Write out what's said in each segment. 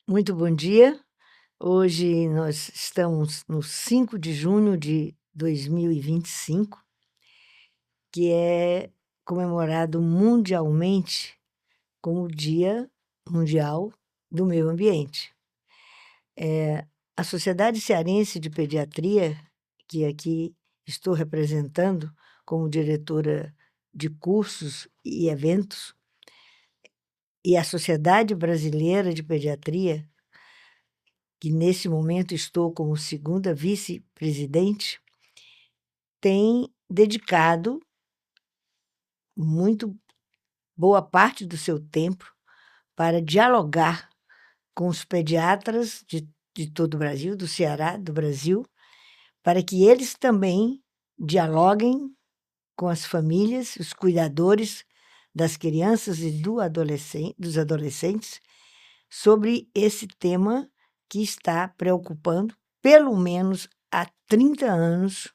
Muito bom dia. Hoje nós estamos no 5 de junho de 2025, que é comemorado mundialmente como o Dia Mundial do Meio Ambiente. A Sociedade Cearense de Pediatria, que aqui estou representando como diretora de cursos e eventos, e a Sociedade Brasileira de Pediatria, que nesse momento estou como segunda vice-presidente, tem dedicado muito boa parte do seu tempo para dialogar com os pediatras de todo o Brasil, do Ceará, do Brasil, para que eles também dialoguem com as famílias, os cuidadores das crianças e dos adolescentes sobre esse tema que está preocupando, pelo menos há 30 anos,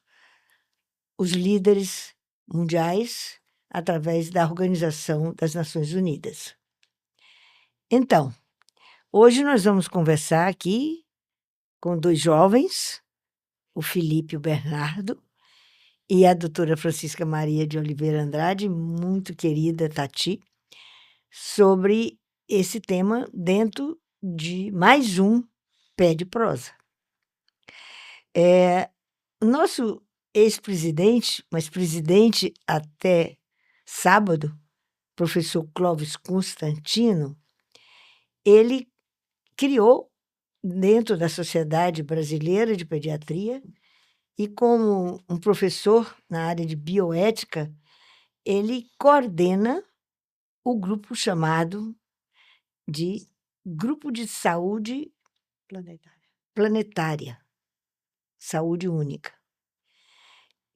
os líderes mundiais através da Organização das Nações Unidas. Então, hoje nós vamos conversar aqui com dois jovens, o Felipe e o Bernardo, e a doutora Francisca Maria de Oliveira Andrade, muito querida Tati, sobre esse tema dentro de mais um Pé de Prosa. Nosso ex-presidente, mas presidente até sábado, professor Clóvis Constantino, ele criou, dentro da Sociedade Brasileira de Pediatria, e como um professor na área de bioética, ele coordena o grupo chamado de Grupo de Saúde Planetária, Saúde Única.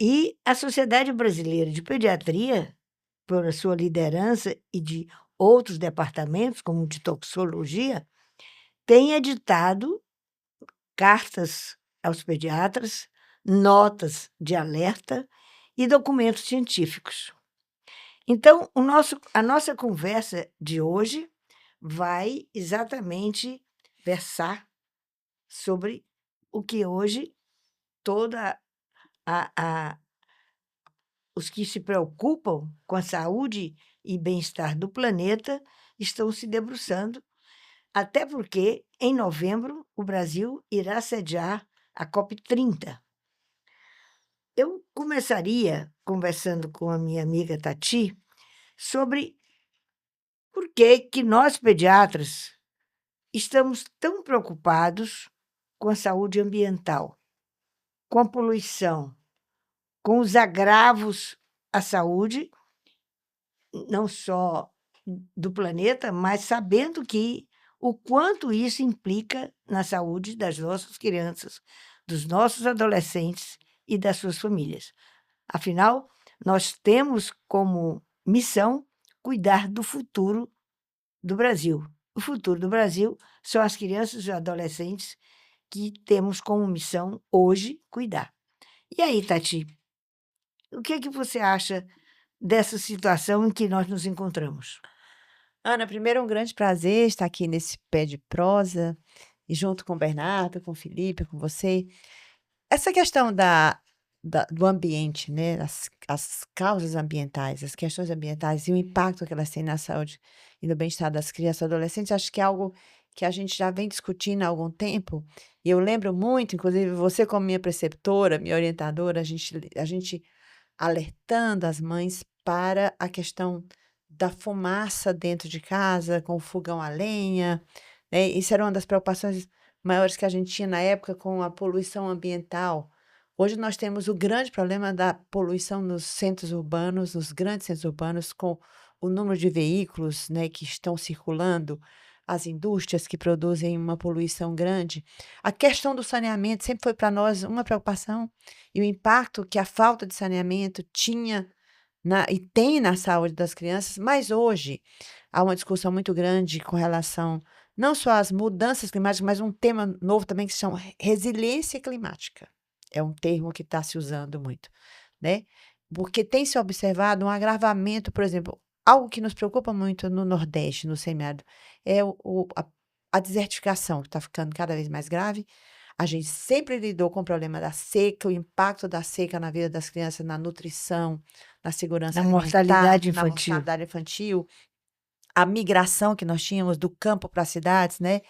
E a Sociedade Brasileira de Pediatria, por a sua liderança e de outros departamentos, como de toxicologia, tem editado cartas aos pediatras, notas de alerta e documentos científicos. Então, a nossa conversa de hoje vai exatamente versar sobre o que hoje toda os que se preocupam com a saúde e bem-estar do planeta estão se debruçando, até porque, em novembro, o Brasil irá sediar a COP30. Eu começaria conversando com a minha amiga Tati sobre por que nós, pediatras, estamos tão preocupados com a saúde ambiental, com a poluição, com os agravos à saúde, não só do planeta, mas sabendo que o quanto isso implica na saúde das nossas crianças, dos nossos adolescentes e das suas famílias. Afinal, nós temos como missão cuidar do futuro do Brasil. O futuro do Brasil são as crianças e adolescentes que temos como missão hoje cuidar. E aí, Tati, o que você acha dessa situação em que nós nos encontramos? Ana, primeiro é um grande prazer estar aqui nesse Pé de Prosa, e junto com o Bernardo, com o Felipe, com você. Essa questão do ambiente, né? As causas ambientais, as questões ambientais e o impacto que elas têm na saúde e no bem-estar das crianças e adolescentes, acho que é algo que a gente já vem discutindo há algum tempo. E eu lembro muito, inclusive você como minha preceptora, minha orientadora, a gente alertando as mães para a questão da fumaça dentro de casa, com o fogão a lenha, né? Isso era uma das preocupações maiores que a gente tinha na época com a poluição ambiental. Hoje nós temos o grande problema da poluição nos centros urbanos, nos grandes centros urbanos, com o número de veículos, né, que estão circulando, as indústrias que produzem uma poluição grande. A questão do saneamento sempre foi para nós uma preocupação, e o impacto que a falta de saneamento tinha e tem na saúde das crianças, mas hoje há uma discussão muito grande com relação não só às mudanças climáticas, mas um tema novo também que se chama resiliência climática. É um termo que está se usando muito, né? Porque tem se observado um agravamento, por exemplo, algo que nos preocupa muito no Nordeste, no semiárido, é a desertificação, que está ficando cada vez mais grave. A gente sempre lidou com o problema da seca, o impacto da seca na vida das crianças, na nutrição, na segurança Na alimentar, mortalidade na infantil. mortalidade infantil, a migração que nós tínhamos do campo para as cidades, né?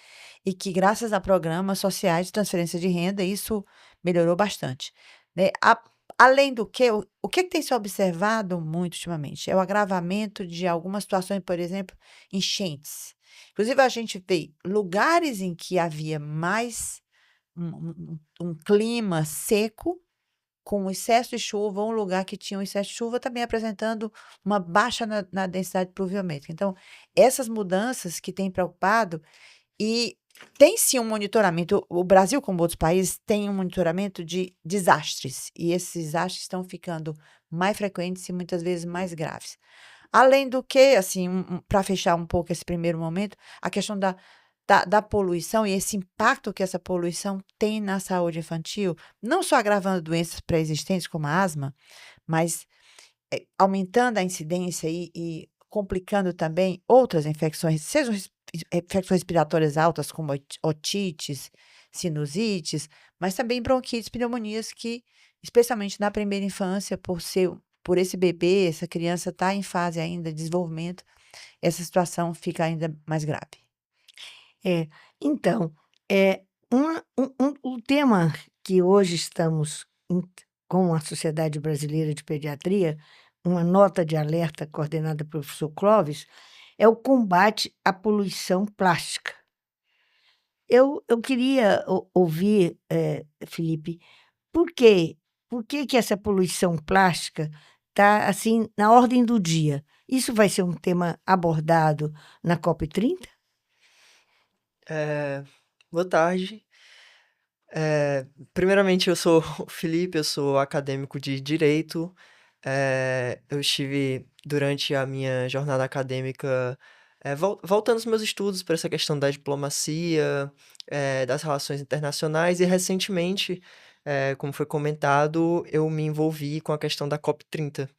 E que, graças a programas sociais de transferência de renda, isso melhorou bastante, né? Além do que, o que tem se observado muito ultimamente é o agravamento de algumas situações, por exemplo, enchentes. Inclusive, a gente vê lugares em que havia mais um clima seco, com excesso de chuva, ou um lugar que tinha um excesso de chuva também apresentando uma baixa na densidade pluviométrica. Então, essas mudanças que têm preocupado, e tem sim um monitoramento. O Brasil, como outros países, tem um monitoramento de desastres, e esses desastres estão ficando mais frequentes e muitas vezes mais graves. Além do que, assim, para fechar um pouco esse primeiro momento, a questão da poluição e esse impacto que essa poluição tem na saúde infantil, não só agravando doenças pré-existentes como a asma, mas aumentando a incidência e complicando também outras infecções, sejam infecções respiratórias altas, como otites, sinusites, mas também bronquites, pneumonias, que, especialmente na primeira infância, por esse bebê, essa criança estar em fase ainda de desenvolvimento, essa situação fica ainda mais grave. É, então, o tema que hoje estamos com a Sociedade Brasileira de Pediatria, uma nota de alerta coordenada pelo professor Clóvis, é o combate à poluição plástica. Eu queria ouvir, Felipe, por quê? Por que que essa poluição plástica está assim na ordem do dia? Isso vai ser um tema abordado na COP30? Boa tarde. Primeiramente, eu sou o Felipe, eu sou acadêmico de Direito. Eu estive, durante a minha jornada acadêmica, voltando os meus estudos para essa questão da diplomacia, das relações internacionais, e recentemente, como foi comentado, eu me envolvi com a questão da COP30.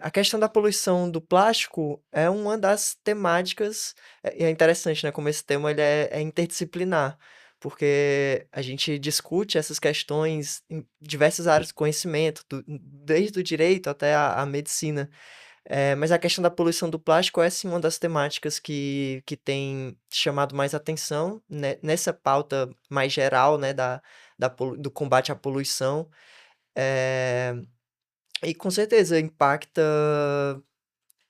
A questão da poluição do plástico é uma das temáticas, e é interessante, né, como esse tema ele é interdisciplinar, porque a gente discute essas questões em diversas áreas do conhecimento, desde o direito até a medicina. Mas a questão da poluição do plástico é sim uma das temáticas que tem chamado mais atenção, né, nessa pauta mais geral, né, do combate à poluição. Eh, e com certeza impacta,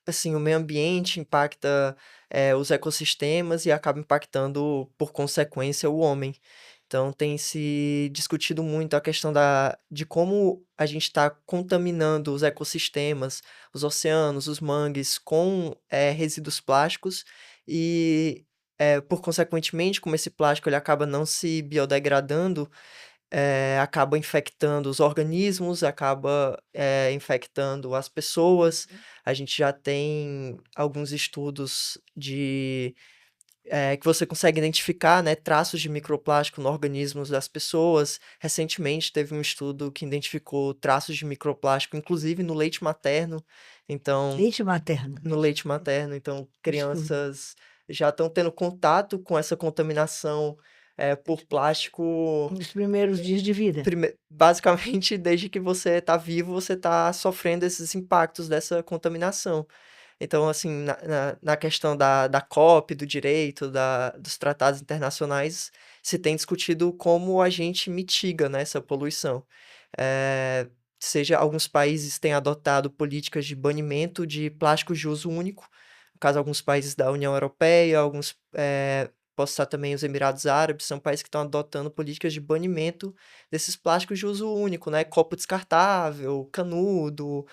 assim, o meio ambiente, impacta, os ecossistemas e acaba impactando, por consequência, o homem. Então tem se discutido muito a questão de como a gente está contaminando os ecossistemas, os oceanos, os mangues com, resíduos plásticos e, por consequentemente, como esse plástico ele acaba não se biodegradando, acaba infectando os organismos, acaba, infectando as pessoas. A gente já tem alguns estudos que você consegue identificar, né, traços de microplástico no organismos das pessoas. Recentemente teve um estudo que identificou traços de microplástico, inclusive no leite materno. Então, Leite materno. então Desculpa. crianças já estão tendo contato com essa contaminação, por plástico. Nos primeiros dias de vida. Basicamente, desde que você está vivo, você está sofrendo esses impactos dessa contaminação. Então, assim, na questão da COP, do direito, dos tratados internacionais, se tem discutido como a gente mitiga, né, essa poluição. Eh, Seja alguns países têm adotado políticas de banimento de plásticos de uso único, no caso, alguns países da União Europeia, posso citar também os Emirados Árabes, são países que estão adotando políticas de banimento desses plásticos de uso único, né? Copo descartável, canudo,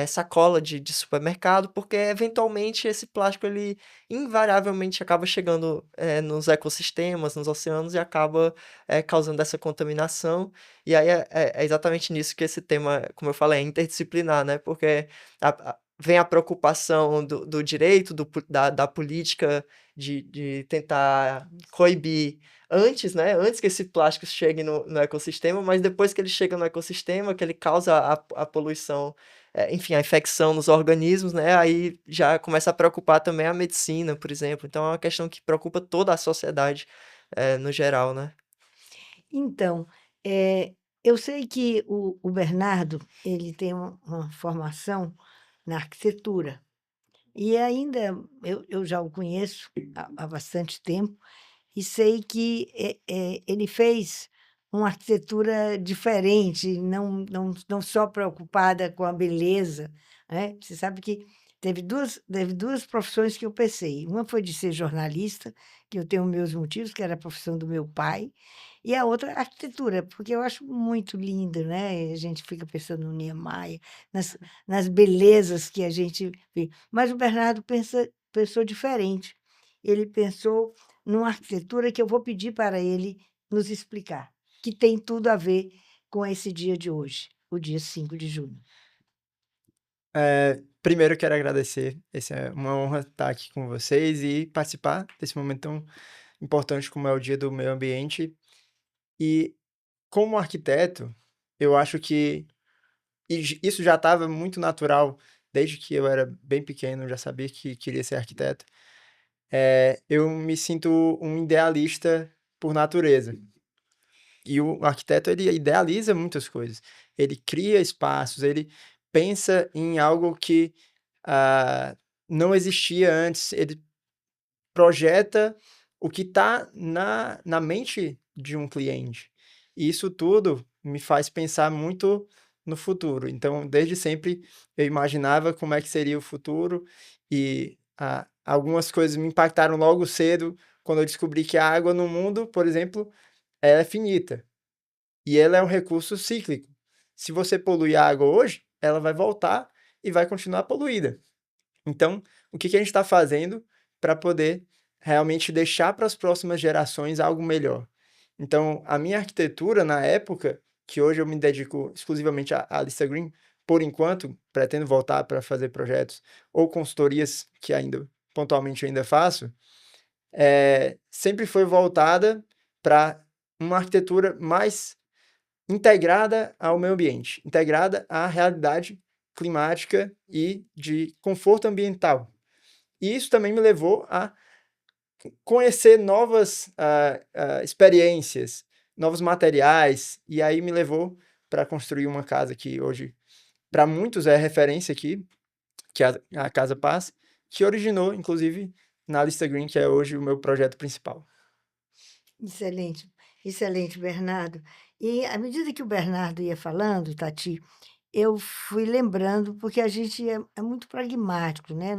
sacola de supermercado, porque eventualmente esse plástico ele invariavelmente acaba chegando, nos ecossistemas, nos oceanos e acaba, causando essa contaminação. E aí é exatamente nisso que esse tema, como eu falei, é interdisciplinar, né? Porque vem a preocupação do direito, da política de tentar coibir antes, né? Antes que esse plástico chegue no ecossistema, mas depois que ele chega no ecossistema, que ele causa a poluição, enfim, a infecção nos organismos, né? Aí já começa a preocupar também a medicina, por exemplo. Então é uma questão que preocupa toda a sociedade, no geral, né? Então, eu sei que o Bernardo, ele tem uma formação na arquitetura. E ainda eu já o conheço há bastante tempo e sei que ele fez uma arquitetura diferente, não só preocupada com a beleza, né? Você sabe que teve duas profissões que eu pensei. Uma foi de ser jornalista, que eu tenho meus motivos, que era a profissão do meu pai, e a outra, arquitetura, porque eu acho muito lindo, né? A gente fica pensando no Niemeyer, nas belezas que a gente vê. Mas o Bernardo pensou diferente. Ele pensou numa arquitetura que eu vou pedir para ele nos explicar, que tem tudo a ver com esse dia de hoje, o dia 5 de junho. Primeiro, eu quero agradecer. Essa é uma honra estar aqui com vocês e participar desse momento tão importante como é o Dia do Meio Ambiente. E, como arquiteto, eu acho que isso já estava muito natural desde que eu era bem pequeno, eu já sabia que queria ser arquiteto. Eu me sinto um idealista por natureza. E o arquiteto, ele idealiza muitas coisas. Ele cria espaços, ele pensa em algo que não existia antes. Ele projeta o que está na mente de um cliente. E isso tudo me faz pensar muito no futuro. Então, desde sempre, eu imaginava como é que seria o futuro e algumas coisas me impactaram logo cedo quando eu descobri que a água no mundo, por exemplo, ela é finita. E ela é um recurso cíclico. Se você poluir a água hoje, ela vai voltar e vai continuar poluída. Então, o que a gente está fazendo para poder realmente deixar para as próximas gerações algo melhor? Então, a minha arquitetura na época, que hoje eu me dedico exclusivamente à Lista Green, por enquanto, pretendo voltar para fazer projetos ou consultorias que ainda pontualmente eu ainda faço, sempre foi voltada para uma arquitetura mais integrada ao meio ambiente, integrada à realidade climática e de conforto ambiental. E isso também me levou a conhecer novas experiências, novos materiais, e aí me levou para construir uma casa que hoje, para muitos, é referência aqui, que é a Casa Paz, que originou, inclusive, na Lista Green, que é hoje o meu projeto principal. Excelente, excelente, Bernardo. E à medida que o Bernardo ia falando, Tati, eu fui lembrando, porque a gente é muito pragmático, né?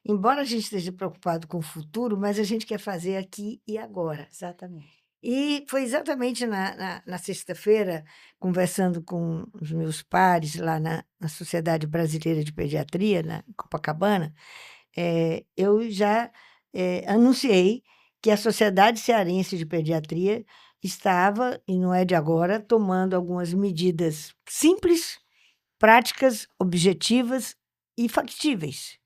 Embora a gente esteja preocupado com o futuro, mas a gente quer fazer aqui e agora. Exatamente. E foi exatamente na sexta-feira, conversando com os meus pares lá na Sociedade Brasileira de Pediatria, na Copacabana, eu já anunciei que a Sociedade Cearense de Pediatria estava, e não é de agora, tomando algumas medidas simples, práticas, objetivas e factíveis,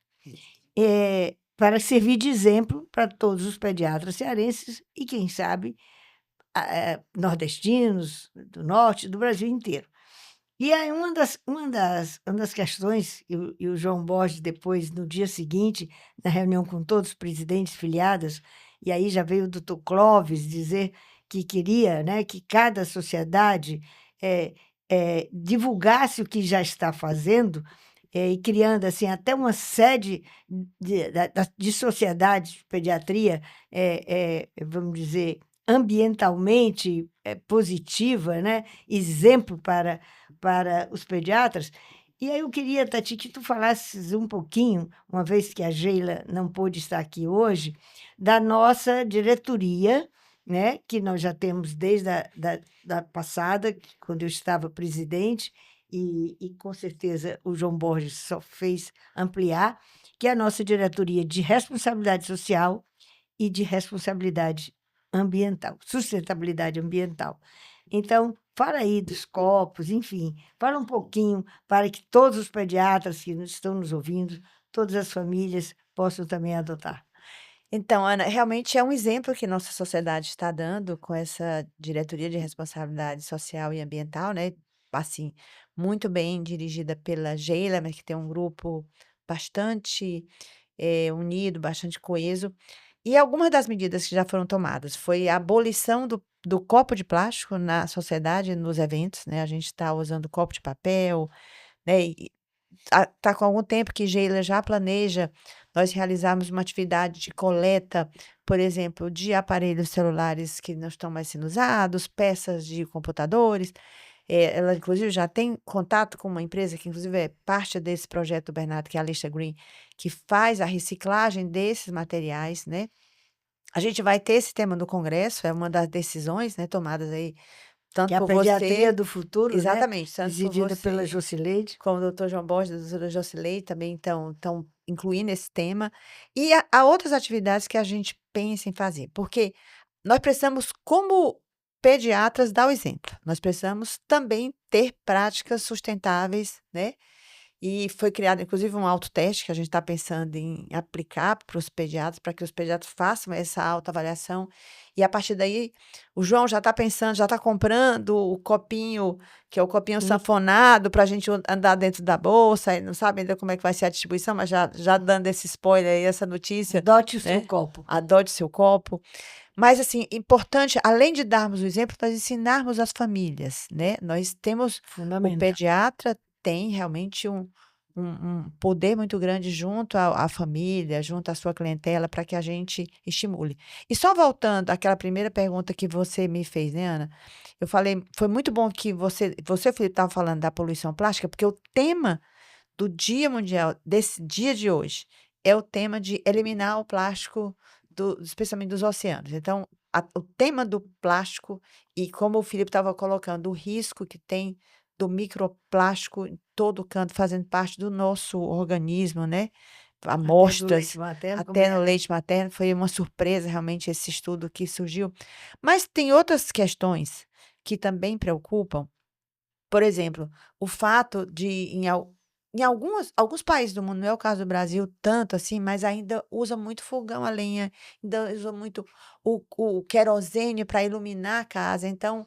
para servir de exemplo para todos os pediatras cearenses e, quem sabe, nordestinos, do norte, do Brasil inteiro. E aí uma das questões, e o João Borges depois, no dia seguinte, na reunião com todos os presidentes filiados, e aí já veio o doutor Clóvis dizer que queria, né, que cada sociedade divulgasse o que já está fazendo, e criando assim até uma sede de sociedade de pediatria, vamos dizer, ambientalmente positiva, né, exemplo para os pediatras. E aí eu queria, Tati, que tu falasses um pouquinho, uma vez que a Geila não pôde estar aqui hoje, da nossa diretoria, né, que nós já temos desde da passada, quando eu estava presidente, e com certeza o João Borges só fez ampliar, que é a nossa diretoria de responsabilidade social e de responsabilidade ambiental, sustentabilidade ambiental. Então, fala aí dos copos, enfim, fala um pouquinho para que todos os pediatras que estão nos ouvindo, todas as famílias possam também adotar. Então, Ana, realmente é um exemplo que nossa sociedade está dando com essa diretoria de responsabilidade social e ambiental, né? Assim, muito bem dirigida pela Sheila, mas que tem um grupo bastante unido, bastante coeso. E algumas das medidas que já foram tomadas foi a abolição do copo de plástico na sociedade, nos eventos, né? A gente está usando copo de papel, né? E tá com algum tempo que Sheila já planeja nós realizarmos uma atividade de coleta, por exemplo, de aparelhos celulares que não estão mais sendo usados, peças de computadores. Ela, inclusive, já tem contato com uma empresa que, inclusive, é parte desse projeto do Bernardo, que é a Alicia Green, que faz a reciclagem desses materiais, né? A gente vai ter esse tema no Congresso, é uma das decisões, né, tomadas aí, Que tanto é a por pediatria você, do futuro, né? exatamente, tanto por Presidida pela você, Jocileide. como o doutor João Borges, a doutora Jocilei, também estão incluindo esse tema. E há outras atividades que a gente pensa em fazer, porque nós precisamos, como pediatras, dar o exemplo. Nós precisamos também ter práticas sustentáveis, né? E foi criado, inclusive, um autoteste que a gente está pensando em aplicar para os pediatras, para que os pediatras façam essa autoavaliação. E a partir daí, o João já está pensando, já está comprando o copinho, que é o copinho sanfonado, para a gente andar dentro da bolsa. E não sabe ainda como é que vai ser a distribuição, mas já dando esse spoiler aí, essa notícia, Adote o seu né? copo. Adote seu copo. Mas, assim, importante, além de darmos o exemplo, nós ensinarmos as famílias, né? Nós temos, o Fundamental. pediatra tem realmente um poder muito grande junto à família, junto à sua clientela, para que a gente estimule. E só voltando àquela primeira pergunta que você me fez, né, Ana? Eu falei, foi muito bom que você Felipe, estava falando da poluição plástica, porque o tema do Dia Mundial, desse dia de hoje, é o tema de eliminar o plástico, especialmente dos oceanos. Então, o tema do plástico, e como o Felipe estava colocando, o risco que tem do microplástico em todo canto, fazendo parte do nosso organismo, né? Até do Amostras, leite materno, como até no leite materno, foi uma surpresa realmente esse estudo que surgiu. Mas tem outras questões que também preocupam, por exemplo, o fato de em alguns países do mundo, não é o caso do Brasil tanto assim, mas ainda usa muito fogão a lenha, ainda usa muito o querosene para iluminar a casa. Então,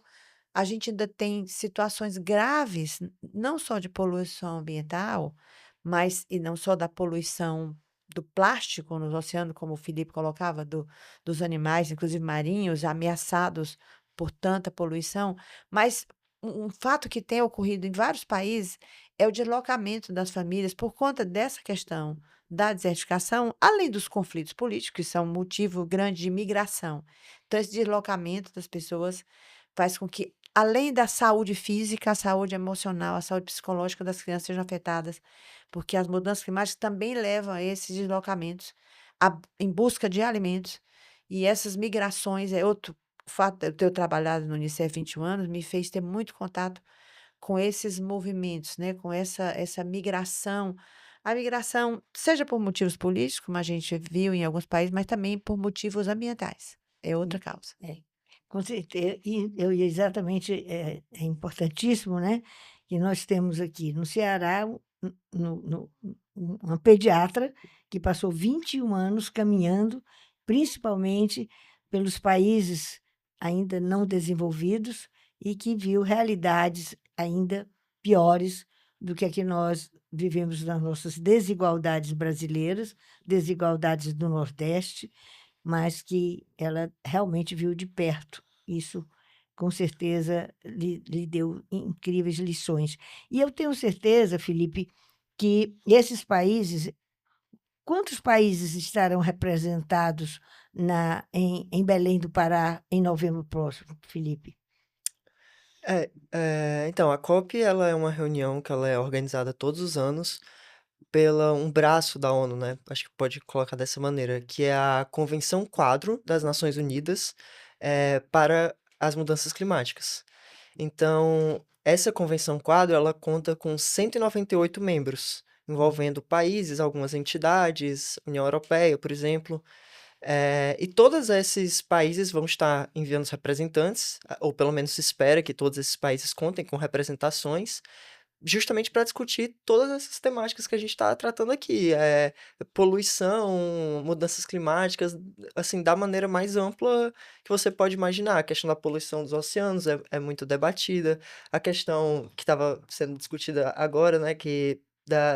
a gente ainda tem situações graves, não só de poluição ambiental, mas e não só da poluição do plástico nos oceanos, como o Felipe colocava, dos animais, inclusive marinhos, ameaçados por tanta poluição, mas um fato que tem ocorrido em vários países é o deslocamento das famílias por conta dessa questão da desertificação, além dos conflitos políticos, que são um motivo grande de migração. Então, esse deslocamento das pessoas faz com que, além da saúde física, a saúde emocional, a saúde psicológica das crianças sejam afetadas, porque as mudanças climáticas também levam a esses deslocamentos em busca de alimentos. E essas migrações é outro fato de eu ter trabalhado no Unicef 21 anos, me fez ter muito contato com esses movimentos, né? Com essa migração. A migração, seja por motivos políticos, como a gente viu em alguns países, mas também por motivos ambientais. É outra causa. Com certeza, e eu ia exatamente, é importantíssimo, né, que nós temos aqui no Ceará uma pediatra que passou 21 anos caminhando, principalmente pelos países ainda não desenvolvidos e que viu realidades ainda piores do que a que nós vivemos nas nossas desigualdades brasileiras, desigualdades do Nordeste, mas que ela realmente viu de perto. Isso, com certeza, lhe deu incríveis lições. E eu tenho certeza, Felipe, que esses países, quantos países estarão representados em Belém do Pará em novembro próximo, Felipe? Então, a COP ela é uma reunião que ela é organizada todos os anos pela um braço da ONU, né? Acho que pode colocar dessa maneira, que é a Convenção Quadro das Nações Unidas para as Mudanças Climáticas. Então, essa Convenção Quadro ela conta com 198 membros, envolvendo países, algumas entidades, União Europeia, por exemplo. E todos esses países vão estar enviando os representantes, ou pelo menos se espera que todos esses países contem com representações, justamente para discutir todas essas temáticas que a gente está tratando aqui, poluição, mudanças climáticas, assim, da maneira mais ampla que você pode imaginar. A questão da poluição dos oceanos é muito debatida, a questão que estava sendo discutida agora, né, que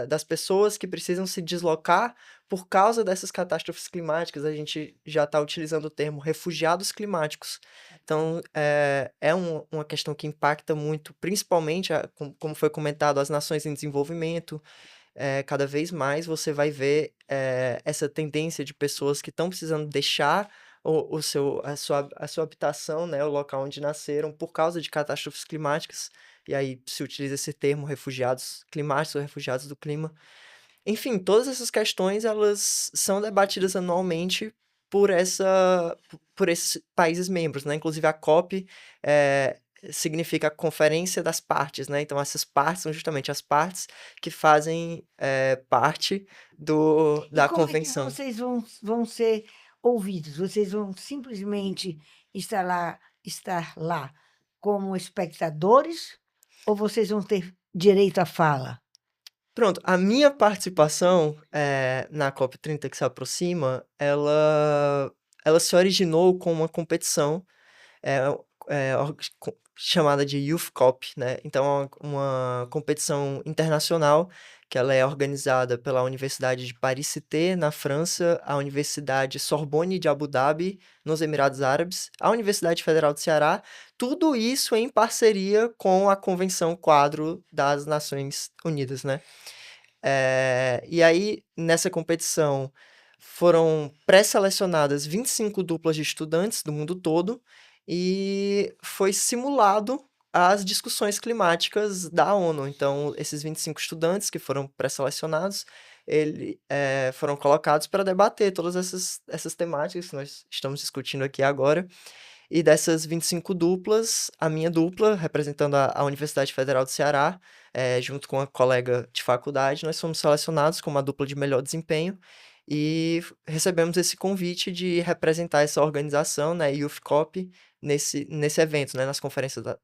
das pessoas que precisam se deslocar por causa dessas catástrofes climáticas, a gente já está utilizando o termo refugiados climáticos. Então, uma questão que impacta muito, principalmente, como foi comentado, as nações em desenvolvimento. Cada vez mais você vai ver essa tendência de pessoas que estão precisando deixar a sua habitação, né, o local onde nasceram, por causa de catástrofes climáticas. E aí se utiliza esse termo refugiados climáticos ou refugiados do clima. Enfim, todas essas questões, elas são debatidas anualmente por esses países membros, né? Inclusive a COP significa Conferência das Partes, né? Então essas partes são justamente as partes que fazem parte E da como é que convenção. vocês vão ser ouvidos? Vocês vão simplesmente estar lá como espectadores ou vocês vão ter direito à fala? Pronto, a minha participação na COP30 que se aproxima, ela se originou com uma competição é, chamada de Youth Cop, né? Então, é uma competição internacional que ela é organizada pela Universidade de Paris-Cité, na França, a Universidade Sorbonne de Abu Dhabi, nos Emirados Árabes, a Universidade Federal do Ceará, tudo isso em parceria com a Convenção Quadro das Nações Unidas, né? E aí, nessa competição, foram pré-selecionadas 25 duplas de estudantes do mundo todo e foi simulado as discussões climáticas da ONU. Então, esses 25 estudantes que foram pré-selecionados, foram colocados para debater todas essas temáticas que nós estamos discutindo aqui agora. E dessas 25 duplas, a minha dupla, representando a Universidade Federal do Ceará, junto com a colega de faculdade, nós fomos selecionados como a dupla de melhor desempenho e recebemos esse convite de representar essa organização, né, Youth Cop, nesse evento, né,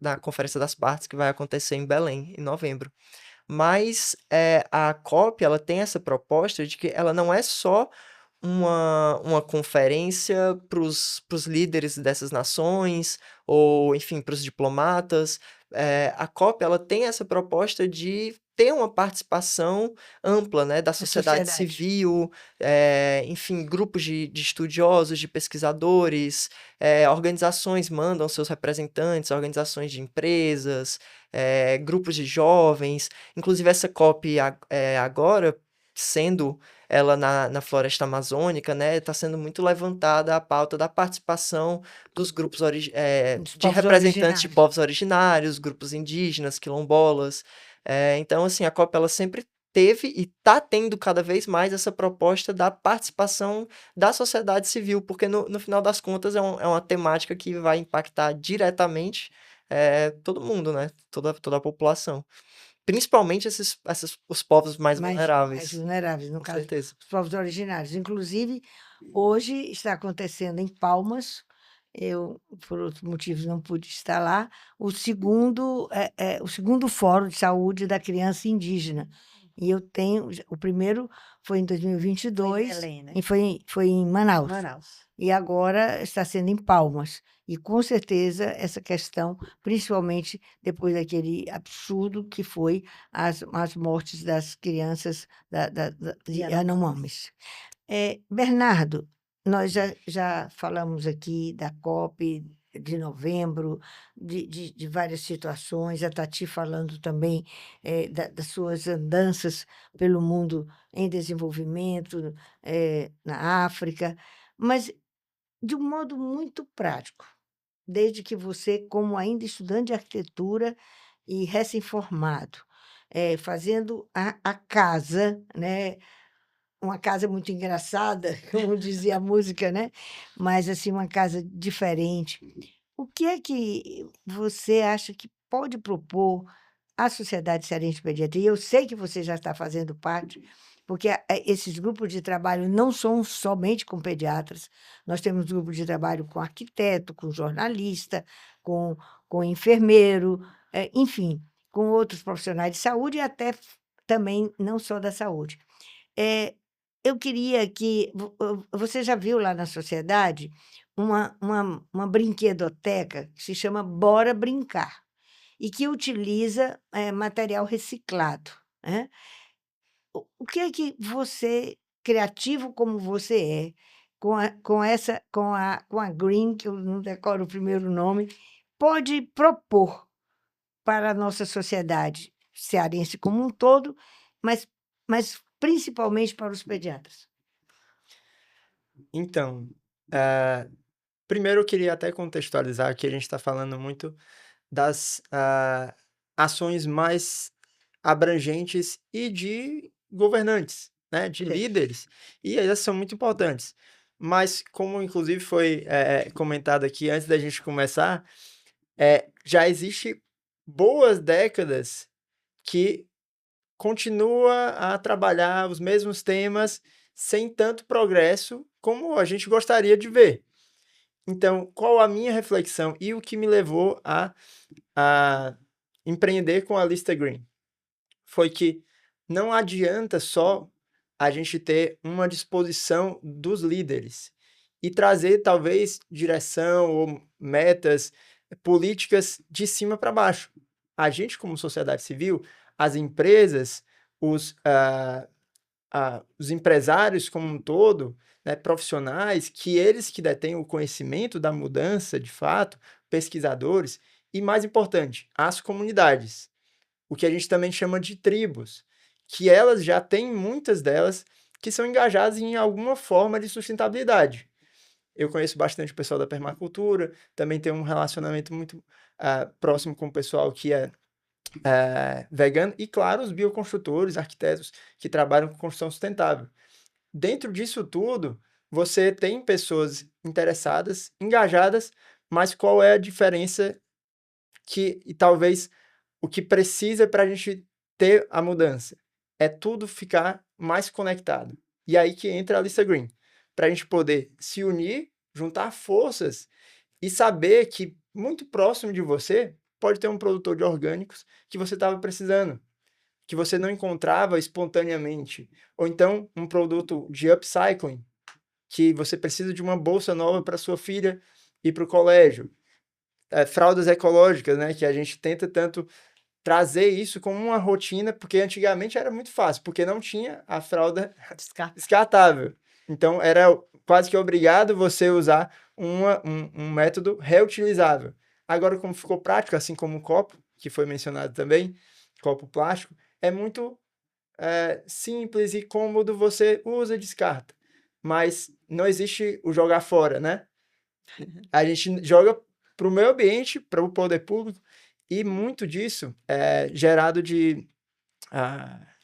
na Conferência das Partes, que vai acontecer em Belém, em novembro. Mas a COP, ela tem essa proposta de que ela não é só uma conferência para os líderes dessas nações, ou, enfim, para os diplomatas. A COP, ela tem essa proposta de ter uma participação ampla, né, da Da sociedade sociedade. civil, enfim, grupos de estudiosos, de pesquisadores, organizações mandam seus representantes, organizações de empresas, grupos de jovens. Inclusive, essa COP agora, sendo ela na floresta amazônica, né, está sendo muito levantada a pauta da participação dos grupos Dos de povos representantes de originários. povos originários, grupos indígenas, quilombolas. Então, assim, a COP ela sempre teve e está tendo cada vez mais essa proposta da participação da sociedade civil, porque no final das contas é uma temática que vai impactar diretamente todo mundo, né? Toda a população. Principalmente os povos mais Mais vulneráveis. vulneráveis, no Com caso, certeza. os povos originários. Inclusive, hoje está acontecendo em Palmas, eu, por outros motivos, não pude estar lá, o segundo Fórum de Saúde da Criança Indígena. E eu tenho, o primeiro foi em Foi em 2022 Belém, né? e foi em Manaus. Manaus. E agora está sendo em Palmas. E com certeza essa questão, principalmente depois daquele absurdo que foi as mortes das crianças de Yanomamis. Bernardo, nós já falamos aqui da COP de novembro, de várias situações, a Tati falando também das suas andanças pelo mundo em desenvolvimento, na África, mas de um modo muito prático, desde que você, como ainda estudante de arquitetura e recém-formado, fazendo a casa, né? Uma casa muito engraçada, como dizia a música, né? Mas assim, uma casa diferente. O que é que você acha que pode propor à Sociedade Cearense de Pediatria? Eu sei que você já está fazendo parte, porque esses grupos de trabalho não são somente com pediatras. Nós temos grupos de trabalho com arquiteto, com jornalista, com enfermeiro, enfim. com outros profissionais de saúde e até também não só da saúde. Eu queria que você já viu lá na sociedade uma brinquedoteca que se chama Bora Brincar e que utiliza material reciclado, né? O que é que você, criativo como você é, com a Green, que eu não decoro o primeiro nome, pode propor para a nossa sociedade cearense como um todo, mas principalmente para os pediatras? Então, eh, primeiro eu queria até contextualizar que a gente está falando muito das ações mais abrangentes e de governantes, né, de Sim. líderes, e elas são muito importantes. Mas, como inclusive foi comentado aqui antes da gente começar, já existe boas décadas que continua a trabalhar os mesmos temas sem tanto progresso como a gente gostaria de ver. Então, qual a minha reflexão e o que me levou a empreender com a Lista Green? Foi que não adianta só a gente ter uma disposição dos líderes e trazer talvez direção ou metas políticas de cima para baixo. A gente, como sociedade civil, as empresas, os empresários como um todo, né, profissionais, que eles que detêm o conhecimento da mudança de fato, pesquisadores, e mais importante, as comunidades, o que a gente também chama de tribos, que elas já têm muitas delas que são engajadas em alguma forma de sustentabilidade. Eu conheço bastante o pessoal da permacultura, também tenho um relacionamento muito próximo com o pessoal que é vegano, e claro, os bioconstrutores, arquitetos que trabalham com construção sustentável. Dentro disso tudo, você tem pessoas interessadas, engajadas, mas qual é a diferença e talvez o que precisa para a gente ter a mudança? É tudo ficar mais conectado. E aí que entra a Lista Green, para a gente poder se unir, juntar forças e saber que muito próximo de você pode ter um produtor de orgânicos que você estava precisando, que você não encontrava espontaneamente. Ou então um produto de upcycling, que você precisa de uma bolsa nova para sua filha ir para o colégio. Fraldas ecológicas, né, que a gente tenta tanto trazer isso como uma rotina, porque antigamente era muito fácil, porque não tinha a fralda descartável. Então, era quase que obrigado você usar um método reutilizável. Agora, como ficou prático, assim como o copo, que foi mencionado também, copo plástico, é muito simples e cômodo, você usa e descarta. Mas não existe o jogar fora, né? A gente joga para o meio ambiente, para o poder público, e muito disso é gerado de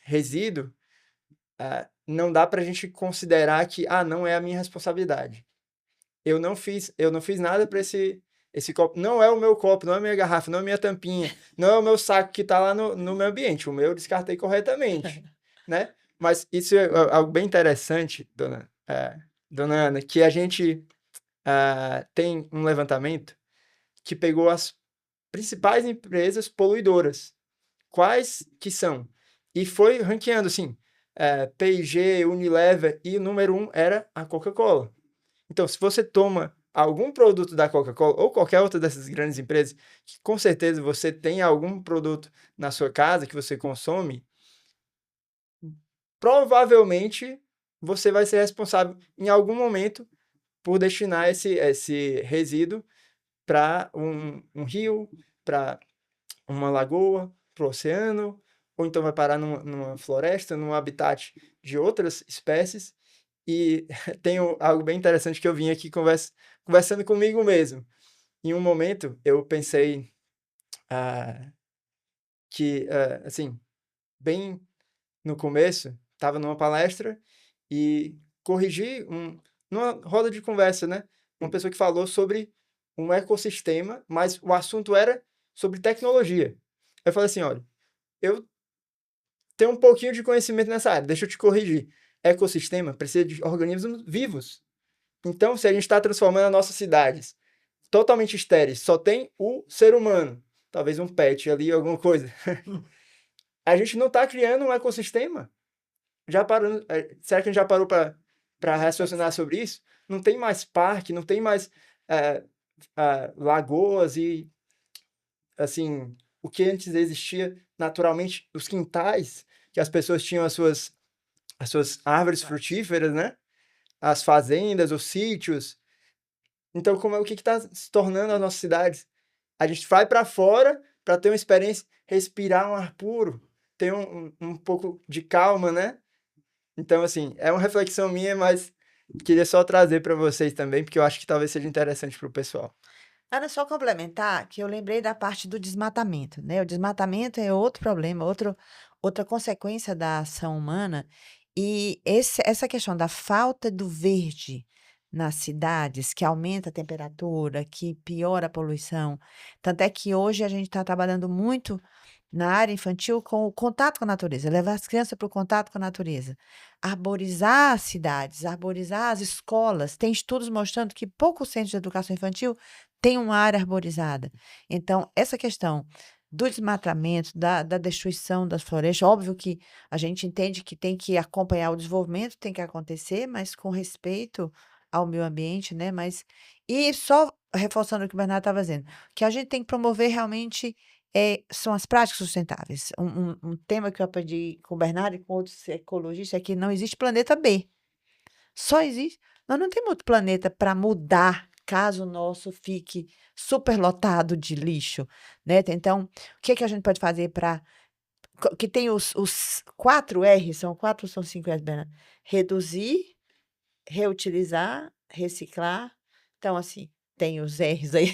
resíduo. Não dá para a gente considerar que não é a minha responsabilidade. Eu não fiz nada para esse copo. Não é o meu copo, não é a minha garrafa, não é a minha tampinha, não é o meu saco que está lá no meio ambiente. O meu eu descartei corretamente, né? Mas isso é algo bem interessante, dona Ana, que a gente tem um levantamento que pegou as principais empresas poluidoras. Quais que são? E foi ranqueando, assim, P&G, Unilever, e o número 1 era a Coca-Cola. Então, se você toma algum produto da Coca-Cola ou qualquer outra dessas grandes empresas, que com certeza você tem algum produto na sua casa que você consome, provavelmente você vai ser responsável em algum momento por destinar esse resíduo para um rio, para uma lagoa, para o oceano, ou então vai parar numa floresta, num habitat de outras espécies. E tem algo bem interessante que eu vim aqui conversando comigo mesmo. Em um momento, eu pensei que, assim, bem no começo, estava numa palestra e corrigi numa roda de conversa, né? Uma pessoa que falou sobre um ecossistema, mas o assunto era sobre tecnologia. Eu falei assim, olha, eu tenho um pouquinho de conhecimento nessa área, deixa eu te corrigir. Ecossistema precisa de organismos vivos. Então, se a gente está transformando as nossas cidades totalmente estéreis, só tem o ser humano, talvez um pet ali, alguma coisa. A gente não está criando um ecossistema. Será que a gente já parou para raciocinar sobre isso? Não tem mais parque, não tem mais lagoas e, assim, o que antes existia naturalmente, os quintais, que as pessoas tinham as suas árvores frutíferas, né? As fazendas, os sítios. Então, o que está se tornando as nossas cidades? A gente vai para fora para ter uma experiência, respirar um ar puro, ter um pouco de calma, né? Então, assim, é uma reflexão minha, mas queria só trazer para vocês também, porque eu acho que talvez seja interessante para o pessoal. Ana, só complementar que eu lembrei da parte do desmatamento, né? O desmatamento é outro problema, outra consequência da ação humana. E essa questão da falta do verde nas cidades, que aumenta a temperatura, que piora a poluição. Tanto é que hoje a gente está trabalhando muito na área infantil com o contato com a natureza, levar as crianças para o contato com a natureza. Arborizar as cidades, arborizar as escolas. Tem estudos mostrando que poucos centros de educação infantil tem uma área arborizada. Então, essa questão do desmatamento, da destruição das florestas, óbvio que a gente entende que tem que acompanhar o desenvolvimento, tem que acontecer, mas com respeito ao meio ambiente, né? E só reforçando o que o Bernardo estava dizendo, que a gente tem que promover realmente são as práticas sustentáveis. Um tema que eu aprendi com o Bernardo e com outros ecologistas é que não existe planeta B. Só existe. Nós não temos outro planeta para mudar caso o nosso fique superlotado de lixo, né? Então, o que a gente pode fazer para que tem os 4 R, são 4 ou são 5 R's, Bernardo? Reduzir, reutilizar, reciclar. Então, assim, tem os R's aí,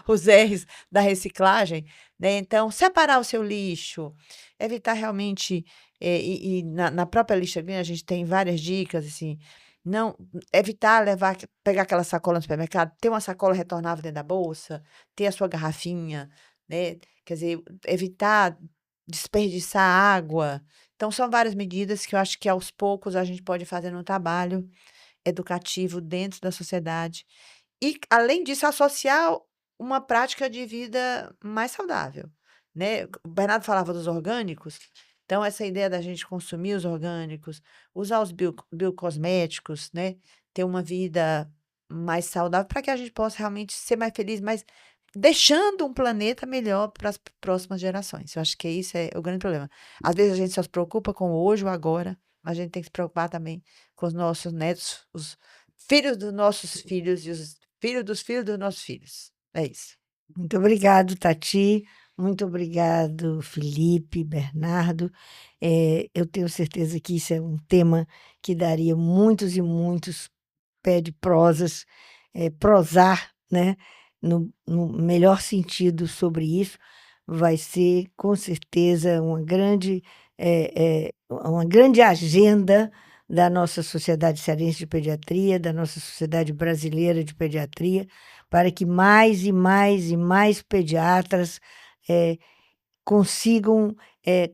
os R's da reciclagem, né? Então, separar o seu lixo, evitar realmente, e na própria lista green a gente tem várias dicas, assim, não evitar pegar aquela sacola no supermercado, ter uma sacola retornável dentro da bolsa, ter a sua garrafinha, né? Quer dizer, evitar desperdiçar água. Então, são várias medidas que eu acho que aos poucos a gente pode fazer um trabalho educativo dentro da sociedade. E, além disso, associar uma prática de vida mais saudável, né? O Bernardo falava dos orgânicos, então essa ideia da gente consumir os orgânicos, usar os biocosméticos, né? Ter uma vida mais saudável para que a gente possa realmente ser mais feliz, mas deixando um planeta melhor para as próximas gerações. Eu acho que isso é o grande problema. Às vezes a gente só se preocupa com o hoje ou agora, mas a gente tem que se preocupar também com os nossos netos, os filhos dos nossos filhos e os filhos dos nossos filhos. É isso. Muito obrigado, Tati. Muito obrigado, Felipe, Bernardo. Eu tenho certeza que isso é um tema que daria muitos e muitos pé de prosas, prosar, né, no melhor sentido sobre isso. Vai ser, com certeza, uma grande agenda da nossa Sociedade Cearense de Pediatria, da nossa Sociedade Brasileira de Pediatria, para que mais e mais e mais pediatras consigam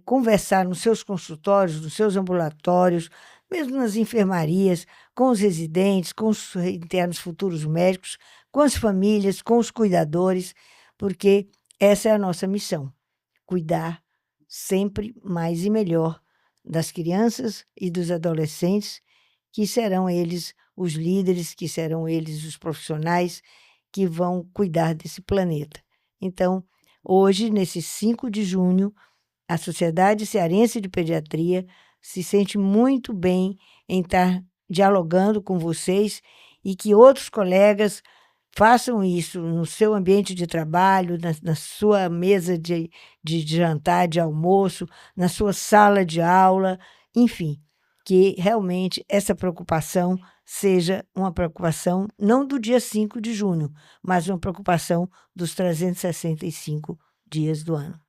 conversar nos seus consultórios, nos seus ambulatórios, mesmo nas enfermarias, com os residentes, com os internos futuros médicos, com as famílias, com os cuidadores, porque essa é a nossa missão: cuidar sempre mais e melhor das crianças e dos adolescentes, que serão eles os líderes, que serão eles os profissionais que vão cuidar desse planeta. Então, hoje, nesse 5 de junho, a Sociedade Cearense de Pediatria se sente muito bem em estar dialogando com vocês e que outros colegas façam isso no seu ambiente de trabalho, na sua mesa de jantar, de almoço, na sua sala de aula, enfim, que realmente essa preocupação seja uma preocupação não do dia 5 de junho, mas uma preocupação dos 365 dias do ano.